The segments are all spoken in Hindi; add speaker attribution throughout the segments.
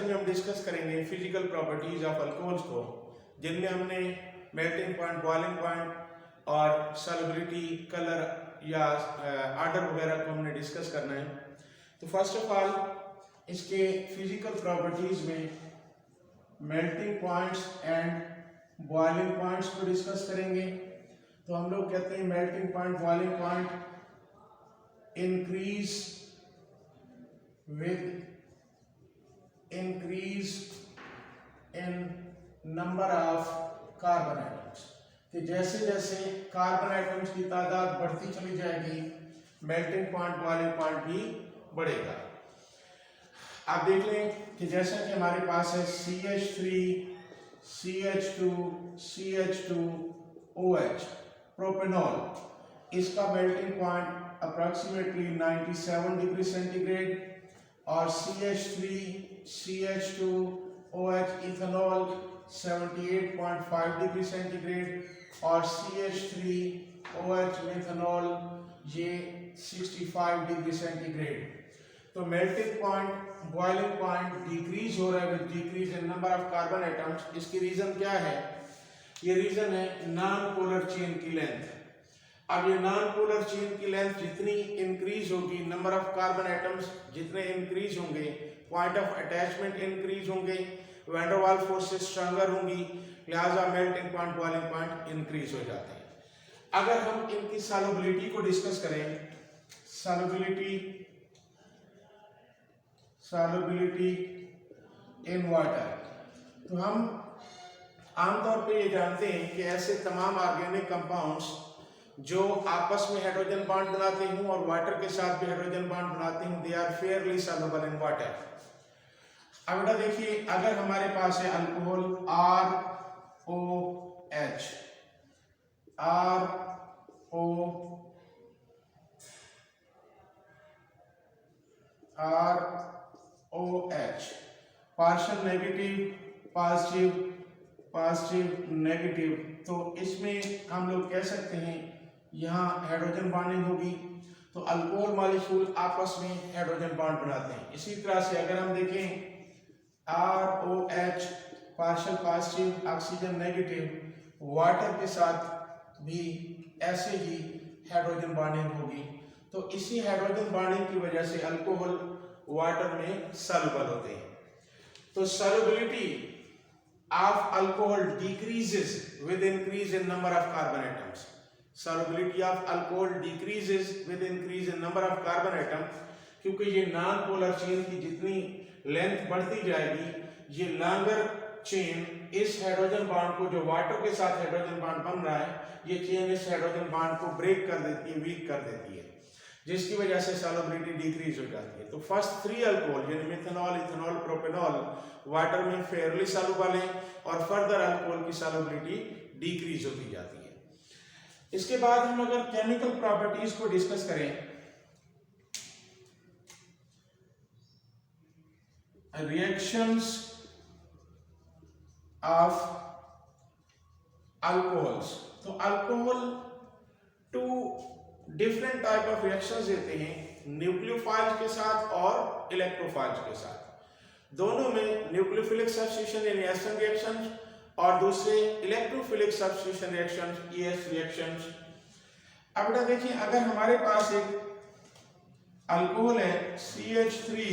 Speaker 1: लेक्चर में हम डिस्कस करेंगे फिजिकल प्रॉपर्टीज ऑफ अल्कोहल्स को, जिनमें हमने मेल्टिंग पॉइंट, बॉइलिंग पॉइंट और सॉल्युबिलिटी, कलर या ऑर्डर वगैरह को हमने डिस्कस करना है। तो फर्स्ट ऑफ ऑल इसके फिजिकल प्रॉपर्टीज में melting points and boiling points को डिस्कस करेंगे। तो हम लोग कहते हैं melting point, boiling point increase with increase in number of carbon items. तो जैसे जैसे कार्बन आइटम्स की तादाद बढ़ती चली जाएगी, मेल्टिंग पॉइंट, बॉइलिंग पॉइंट भी बढ़ेगा। आप देख लें कि जैसा कि हमारे पास है CH3, CH2, CH2OH, प्रोपेनॉल, इसका melting point approximately 97 degree centigrade, और CH3, CH2OH, ethanol 78.5 degree centigrade, और CH3OH मेथनॉल ये 65 डिग्री सेंटीग्रेड। तो melting point, boiling point decrease हो रहा है with decrease in number of carbon atoms. इसकी रीजन क्या है? ये रीजन है नॉन पोलर चेन की लेंथ। अब ये नॉन पोलर चेन की लेंथ जितनी इंक्रीज होगी, नंबर ऑफ कार्बन आइटम्स जितने इंक्रीज होंगे, पॉइंट ऑफ अटैचमेंट इंक्रीज होंगे, van der Waals forces stronger होंगी, लिहाजा melting point, boiling point increase हो जाते हैं। अगर हम इनकी सॉल्युबिलिटी को डिस्कस करें, सॉल्युबिलिटी इन वाटर, तो हम आमतौर पे ये जानते हैं कि ऐसे तमाम ऑर्गेनिक कंपाउंड्स जो आपस में हाइड्रोजन बॉन्ड बनाते हैं और वाटर के साथ भी हाइड्रोजन बॉन्ड बनाते हैं, they are fairly soluble in water. अब बेटा देखिए, अगर हमारे पास है alcohol ROH, partial negative, positive negative, तो इसमें हम लोग कह सकते हैं यहाँ हाइड्रोजन बॉन्डिंग होगी, तो अल्कोहल मॉलिक्यूल आपस में हाइड्रोजन बॉन्ड बनाते हैं। इसी तरह से अगर हम देखें ROH, partial positive, oxygen negative, water के साथ भी ऐसे ही हाइड्रोजन बॉन्डिंग होगी। तो इसी हाइड्रोजन बॉन्डिंग की वजह से अल्कोहल वाटर में सॉल्युबल होते हैं। तो solubility of alcohol decreases with increase in number of carbon atoms. Solubility of alcohol decreases with increase in number of carbon atoms, क्योंकि ये नॉन पोलर चेन की जितनी लेंथ बढ़ती जाएगी, ये लॉन्गर चेन इस हाइड्रोजन बॉन्ड को, जो वाटर के साथ हाइड्रोजन बॉन्ड बन रहा है, ये चेन इस हाइड्रोजन बॉन्ड को ब्रेक कर देती है, वीक कर देती है, जिसकी वजह से सॉल्युबिलिटी डिक्रीज हो जाती है। तो फर्स्ट 3 अल्कोहल यानी मिथेनॉल, इथेनॉल, प्रोपेनॉल वाटर में फेयरली सॉल्युबल है, और फर्दर अल्कोहल की सॉल्युबिलिटी डिक्रीज होती जाती है। इसके बाद हम अगर केमिकल प्रॉपर्टीज को डिस्कस करें, रिएक्शंस ऑफ अल्कोहल्स, तो alcohol 2 different type of reactions देते हैं, न्यूक्लियोफाइल्स के साथ और इलेक्ट्रोफाइल्स के साथ। दोनों में न्यूक्लियोफिलिक सब्स्टिट्यूशन यानी एस्टन रिएक्शंस, और दूसरे electrophilic substitution reactions, ES reactions. अब बेटा देखिए, अगर हमारे पास एक अल्कोहल है CH3,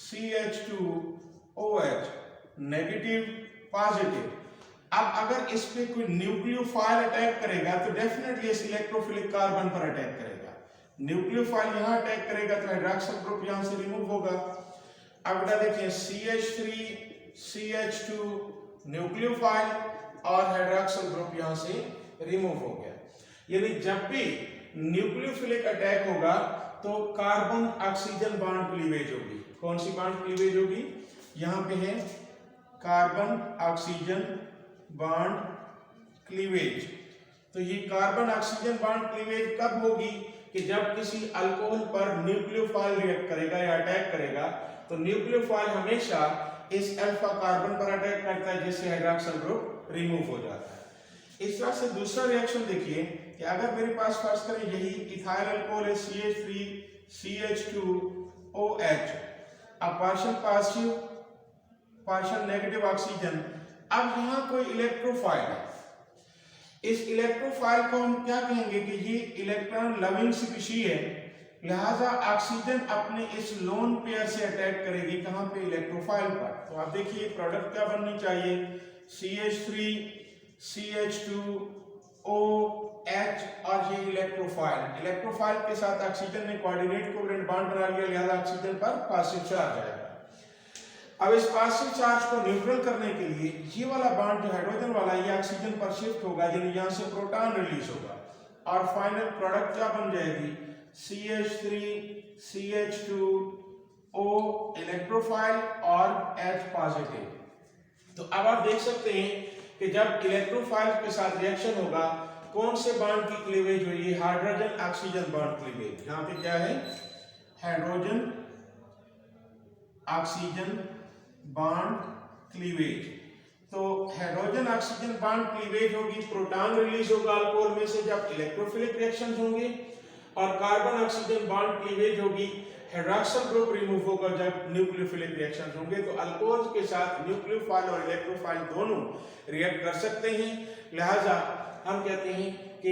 Speaker 1: CH2OH, नेगेटिव, पॉजिटिव, अब अगर इस पे कोई न्यूक्लियोफाइल अटैक करेगा तो डेफिनेटली इस इलेक्ट्रोफिलिक कार्बन पर अटैक करेगा। न्यूक्लियोफाइल यहाँ अटैक करेगा तो हाइड्रॉक्सिल ग्रुप यहाँ से रिमूव होगा। अब बेटा देखिए, CH3, CH2 न्यूक्लियोफाइल और हाइड्रॉक्सिल ग्रुप यहाँ से रिमूव हो गया। यानी जब भी न्यूक्लियोफिलिक अटैक होगा तो कार्बन ऑक्सीजन बॉन्ड क्लीवेज होगी। कौन सी बॉन्ड क्लीवेज होगी? यहाँ पे है कार्बन ऑक्सीजन बॉन्ड क्लीवेज। तो ये कार्बन ऑक्सीजन बॉन्ड क्लीवेज कब होगी? कि जब किसी अल्कोहल पर न्यूक्लियोफाइल रिएक्ट करेगा या अटैक करेगा, तो न्यूक्लियोफाइल हमेशा इस अल्फा कार्बन पर अटैक करता है, जिससे हाइड्रॉक्सिल ग्रुप रिमूव हो जाता है। इस तरह से दूसरा रिएक्शन देखिए कि अगर मेरे पास फर्स्ट करें यही इथाइल अल्कोहल है CH3, CH2OH, अब partial positive partial negative oxygen. अब यहाँ कोई इलेक्ट्रोफाइल है, इस इलेक्ट्रोफाइल को हम क्या कहेंगे कि ये इलेक्ट्रॉन लविंग स्पीशीज है, लिहाजा ऑक्सीजन अपने इस लोन पेयर से अटैक करेगी कहाँ पे, इलेक्ट्रोफाइल पर। तो आप देखिए प्रोडक्ट क्या बननी चाहिए, CH3 CH2 OH और ये इलेक्ट्रोफाइल के साथ ऑक्सीजन ने कोऑर्डिनेट कोवेलेंट बॉन्ड बना लिया, लिहाजा ऑक्सीजन पर पॉजिटिव चार्ज आएगा। अब इस पॉजिटिव चार्ज को न्यूट्रल करने के लिए ये वाला बॉन्ड जो हाइड्रोजन वाला ये ऑक्सीजन पर शिफ्ट होगा, यानी यहाँ से प्रोटॉन रिलीज होगा और फाइनल प्रोडक्ट क्या बन जाएगी, CH3 CH2 O इलेक्ट्रोफाइल और H पॉजिटिव। तो अब आप देख सकते हैं कि जब इलेक्ट्रोफाइल के साथ रिएक्शन होगा कौन से बॉन्ड की क्लीवेज हुई, हाइड्रोजन ऑक्सीजन बॉन्ड क्लीवेज। यहाँ पे क्या है, हाइड्रोजन ऑक्सीजन बॉन्ड क्लीवेज। तो हाइड्रोजन ऑक्सीजन बॉन्ड क्लीवेज होगी, प्रोटॉन रिलीज होगा अल्कोहल में से जब इलेक्ट्रोफिलिक रिएक्शंस होंगे, और कार्बन ऑक्सीजन बॉन्ड क्लीवेज होगी, हाइड्रॉक्सिल ग्रुप रिमूव होगा जब न्यूक्लियोफिलिक रिएक्शंस होंगे। तो अल्कोहल के साथ न्यूक्लियोफाइल और इलेक्ट्रोफाइल दोनों रिएक्ट कर सकते हैं, लिहाजा हम कहते हैं कि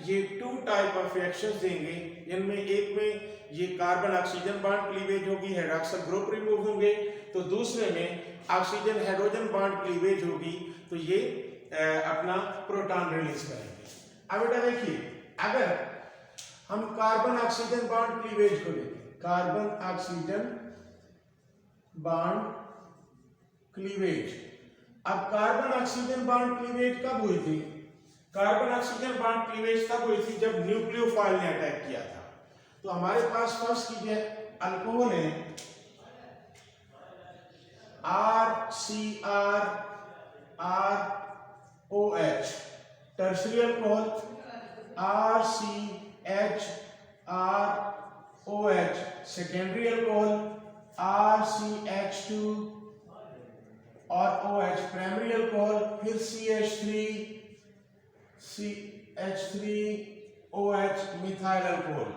Speaker 1: ये टू टाइप ऑफ रिएक्शंस देंगे, जिनमें एक में ये कार्बन ऑक्सीजन बॉन्ड क्लीवेज होगी, हाइड्रॉक्सिल ग्रुप रिमूव होंगे, तो दूसरे में ऑक्सीजन हाइड्रोजन बॉन्ड क्लीवेज होगी, तो ये अपना प्रोटॉन रिलीज करेंगे। अब बेटा देखिए, अगर हम कार्बन ऑक्सीजन बॉन्ड क्लीवेज को देखें, कार्बन ऑक्सीजन बॉन्ड क्लीवेज। अब कार्बन ऑक्सीजन बॉन्ड क्लीवेज कब हुई थी, कार्बन ऑक्सीजन बॉन्ड क्लीवेज तब हुई थी जब न्यूक्लियोफाइल ने अटैक किया था। तो हमारे पास फर्स्ट कीजिए अल्कोहल है RCr ROH, tertiary alcohol RCH ROH, secondary alcohol RCH2 और OH, प्राइमरी अल्कोहल फिर CH3OH, मिथाइल अल्कोहल।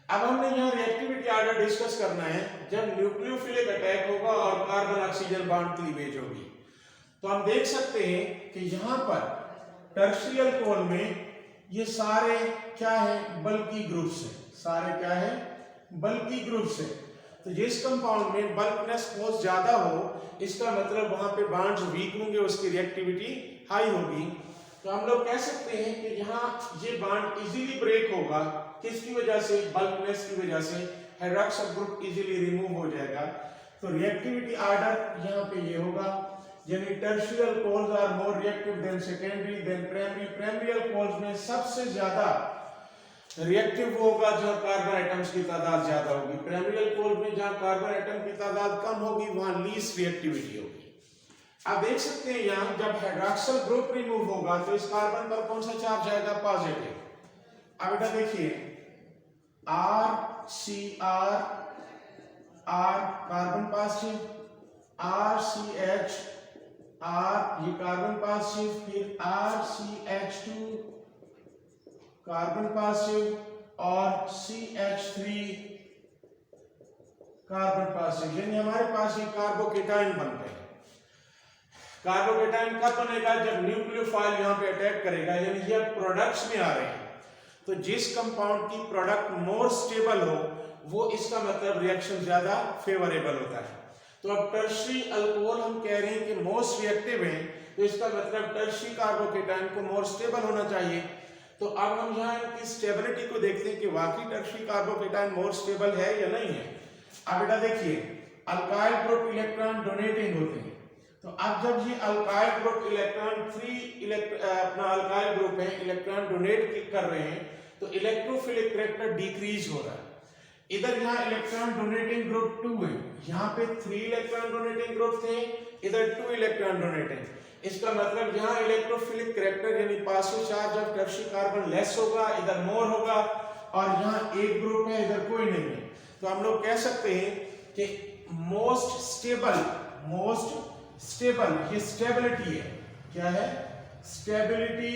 Speaker 1: अब हमने यहाँ रिएक्टिविटी ऑर्डर डिस्कस करना है जब न्यूक्लियोफिलिक अटैक होगा और कार्बन ऑक्सीजन बॉन्ड क्लीवेज होगी। तो हम देख सकते हैं कि यहाँ पर टर्शियरी अल्कोहल में ये सारे क्या है, बल्की ग्रुप्स है, सारे क्या है, बल्की ग्रुप्स है। तो जिस कंपाउंड में बल्कनेस बहुत ज्यादा हो, इसका मतलब वहां पे बॉन्ड्स वीक होंगे, उसकी रिएक्टिविटी हाई होगी। तो हम लोग कह सकते हैं कि यहाँ ये बॉन्ड इजीली ब्रेक होगा, किसकी वजह से, बल्कनेस की वजह से, हाइड्रॉक्सिल ग्रुप इजीली रिमूव हो जाएगा। तो रिएक्टिविटी ऑर्डर यहाँ पे ये होगा, यानी tertiary alcohols are more reactive than secondary than primary. Primary alcohols में सबसे ज्यादा रिएक्टिव होगा जहां कार्बन आइटम्स की तादाद ज्यादा होगी, प्राइमरी अल्कोहल में जहां कार्बन आइटम की तादाद कम होगी वहां लीस्ट रिएक्टिविटी होगी। आप देख सकते हैं यहाँ जब हाइड्रॉक्सिल ग्रुप रिमूव होगा तो इस कार्बन पर कौन सा चार्ज आएगा, पॉजिटिव। अब बेटा देखिए RCr R carbon positive, RCH R ये कार्बन पॉजिटिव, फिर RCH2 कार्बन पॉजिटिव और CH3 कार्बन पॉजिटिव, यानी हमारे पास ये कार्बोकेटाइन बनते हैं। कार्बोकेटाइन कब बनेगा, जब न्यूक्लियोफाइल यहाँ पे अटैक करेगा, यानी ये प्रोडक्ट्स में आ रहे हैं। तो जिस कंपाउंड की प्रोडक्ट मोर स्टेबल हो वो इसका मतलब रिएक्शन ज्यादा फेवरेबल होता है। तो अब टर्शियरी अल्कोहल हम कह रहे हैं कि मोस्ट रिएक्टिव है, तो इसका मतलब टर्शियरी कार्बोकेटाइन को मोर स्टेबल होना चाहिए। तो अब हम यहाँ इनकी स्टेबिलिटी को देखते हैं कि वाकई टर्शियरी कार्बोकेटाइन मोर स्टेबल है या नहीं है। अब बेटा देखिए अल्काइल ग्रुप इलेक्ट्रॉन डोनेटिंग होते हैं, तो अब जब ये अल्काइल ग्रुप इलेक्ट्रॉन अपना अल्काइल ग्रुप है इलेक्ट्रॉन डोनेट कर रहे हैं, तो इलेक्ट्रोफिलिक कैरेक्टर डिक्रीज हो रहा है। इधर यहाँ इलेक्ट्रॉन डोनेटिंग ग्रुप 2 है, यहाँ पे 3 इलेक्ट्रॉन डोनेटिंग ग्रुप थे, इधर 2 इलेक्ट्रॉन डोनेटिंग। इसका मतलब यहाँ इलेक्ट्रोफिलिक कैरेक्टर यानी positive charge of tertiary carbon less होगा, इधर मोर होगा, और यहाँ एक ग्रुप है इधर कोई नहीं है। तो हम लोग कह सकते हैं कि मोस्ट स्टेबल ये स्टेबिलिटी है, क्या है, stability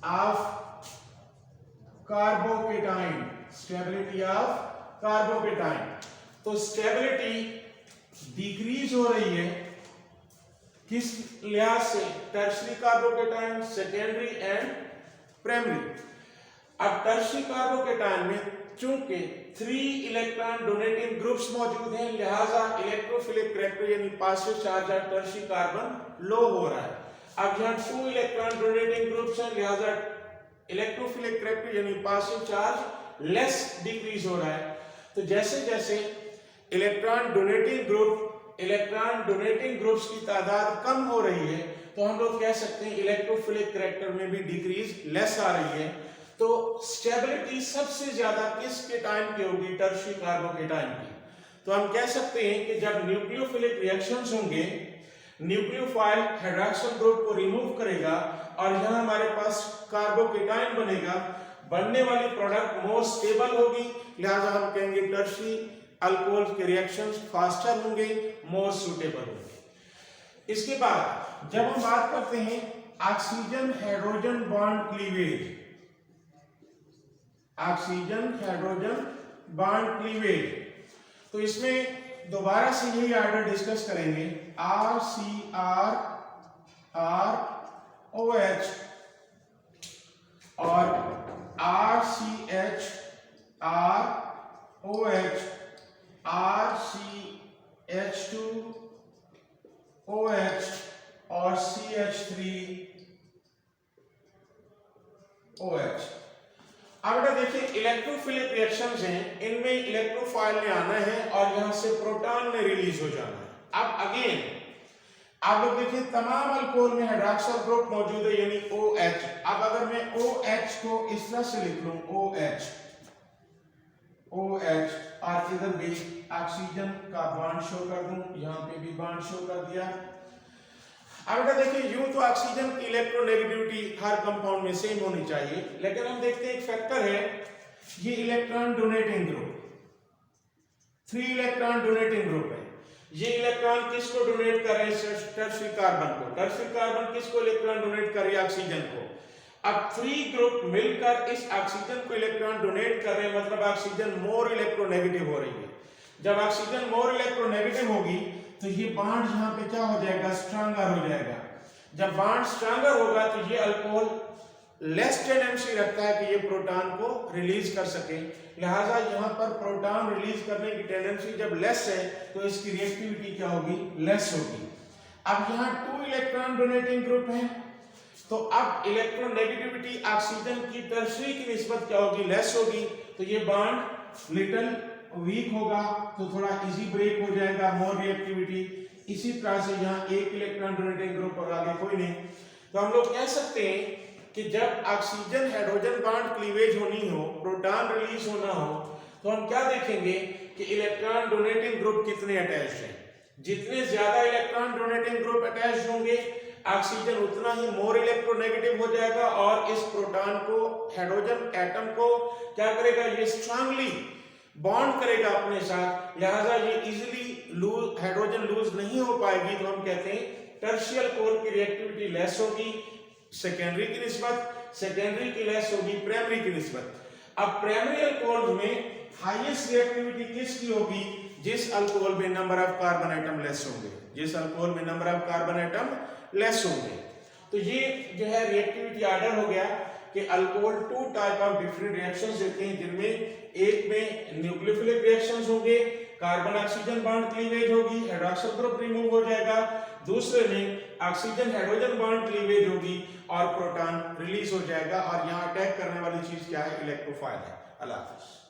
Speaker 1: of carbocation, stability of carbocation. तो स्टेबिलिटी डिक्रीज हो रही है किस लिहाज से, tertiary carbocation, secondary and primary. अब टर्शरी कार्बोकेटायन में चूंकि 3 इलेक्ट्रॉन डोनेटिंग ग्रुप्स मौजूद हैं, लिहाजा इलेक्ट्रोफिलिक करैक्टर यानी पॉजिटिव चार्ज है टर्शरी कार्बन लो हो रहा है। अब यहाँ 2 इलेक्ट्रॉन डोनेटिंग ग्रुप्स हैं, लिहाजा इलेक्ट्रोफिलिक करैक्टर यानी पॉजिटिव चार्ज लेस डिक्रीज हो रहा है। तो जैसे जैसे इलेक्ट्रॉन डोनेटिंग ग्रुप्स की तादाद कम हो रही है, तो हम लोग कह सकते हैं इलेक्ट्रोफिलिक करैक्टर में भी डिक्रीज लेस आ रही है। तो स्टेबिलिटी सबसे ज्यादा किसके टाइम की होगी, टर्शरी कार्बोकेटायन की। तो हम कह सकते हैं कि जब न्यूक्लियोफिलिक रिएक्शंस होंगे, न्यूक्लियोफाइल हाइड्रॉक्सिल ग्रुप को रिमूव करेगा और यहां हमारे पास कार्बोकेटायन बनेगा, बनने वाली प्रोडक्ट मोर स्टेबल होगी, लिहाजा हम कहेंगे टर्शरी अल्कोहल के रिएक्शंस फास्टर होंगे, मोर सूटेबल होंगे। इसके बाद जब हम बात करते हैं oxygen hydrogen bond cleavage, oxygen hydrogen bond cleavage, तो इसमें दोबारा से यही ऑर्डर डिस्कस करेंगे, RCR ROH और RCH ROH RCH2 OH और CH3OH। अब बेटा देखिए इलेक्ट्रोफिलिक रिएक्शंस हैं, इनमें इलेक्ट्रोफाइल ने आना है और यहां से प्रोटॉन ने रिलीज हो जाना है। अब अगेन आप लोग देखिए तमाम अल्कोहल में हाइड्रॉक्सिल ग्रुप मौजूद है यानी OH। अब अगर मैं OH को इस तरह से लिख लूं OH और इधर भी ऑक्सीजन का बॉन्ड शो कर दूं, यहां पे भी बॉन्ड शो कर दिया। अब बेटा देखिए यूं तो ऑक्सीजन की इलेक्ट्रोनेगेटिविटी हर कंपाउंड में सेम होनी चाहिए, लेकिन हम देखते हैं एक फैक्टर है, ये electron donating group 3 electron donating group है। ये इलेक्ट्रॉन किसको डोनेट कर रहे हैं, टर्शरी कार्बन को। टर्शरी कार्बन किसको इलेक्ट्रॉन डोनेट कर रही है, ऑक्सीजन को। अब 3 ग्रुप मिलकर इस ऑक्सीजन को इलेक्ट्रॉन डोनेट कर रहे हैं, मतलब ऑक्सीजन मोर इलेक्ट्रोनेगेटिव हो रही है। जब ऑक्सीजन मोर इलेक्ट्रोनेगेटिव होगी तो ये बॉन्ड यहाँ पे क्या हो जाएगा, स्ट्रॉन्गर हो जाएगा। जब बॉन्ड स्ट्रॉन्गर होगा तो ये अल्कोहल लेस टेंडेंसी रखता है कि ये प्रोटॉन को रिलीज कर सके, लिहाजा यहाँ पर प्रोटॉन रिलीज करने की टेंडेंसी जब लेस है तो इसकी रिएक्टिविटी क्या होगी, लेस होगी। अब यहाँ 2 इलेक्ट्रॉन डोनेटिंग ग्रुप है, तो अब इलेक्ट्रोनेगेटिविटी ऑक्सीजन की टर्शरी की निस्बत क्या होगी, लेस होगी। तो ये बॉन्ड लिटिल वीक होगा, तो थोड़ा इजी ब्रेक हो जाएगा, मोर रिएक्टिविटी। इसी तरह से यहाँ 1 इलेक्ट्रॉन डोनेटिंग ग्रुप और आगे कोई नहीं। तो हम लोग कह सकते हैं कि जब ऑक्सीजन हाइड्रोजन बॉन्ड क्लीवेज होनी हो, प्रोटॉन रिलीज होना हो, तो हम क्या देखेंगे कि इलेक्ट्रॉन डोनेटिंग ग्रुप कितने अटैच हैं। जितने ज्यादा इलेक्ट्रॉन डोनेटिंग ग्रुप अटैच होंगे, ऑक्सीजन उतना ही मोर इलेक्ट्रोनेगेटिव हो जाएगा और इस प्रोटॉन को, हाइड्रोजन एटम को क्या करेगा, ये स्ट्रांगली बॉन्ड करेगा अपने साथ, लिहाजा ये इजीली हाइड्रोजन लूज नहीं हो पाएगी। तो हम कहते हैं टर्शियल अल्कोहल की रिएक्टिविटी लेस होगी सेकेंडरी की निस्बत, सेकेंडरी की लेस होगी प्राइमरी की निस्बत। अब प्राइमरी अल्कोहल में हाईएस्ट रिएक्टिविटी किसकी होगी, जिस अल्कोहल में number of carbon atom less होंगे, जिस अल्कोहल में number of carbon atom less होंगे। तो ये जो है रिएक्टिविटी ऑर्डर हो गया कि alcohol 2 type of different reactions देते हैं, जिनमें एक में न्यूक्लियोफिलिक रिएक्शंस होंगे, कार्बन ऑक्सीजन बॉन्ड क्लीवेज होगी, हाइड्रॉक्सिल ग्रुप रिमूव हो जाएगा। दूसरे में ऑक्सीजन हाइड्रोजन बॉन्ड क्लीवेज होगी और प्रोटॉन रिलीज हो जाएगा। और यहाँ अटैक करने वाली चीज क्या है, इलेक्ट्रोफाइल है। अल्लाह हाफिज़।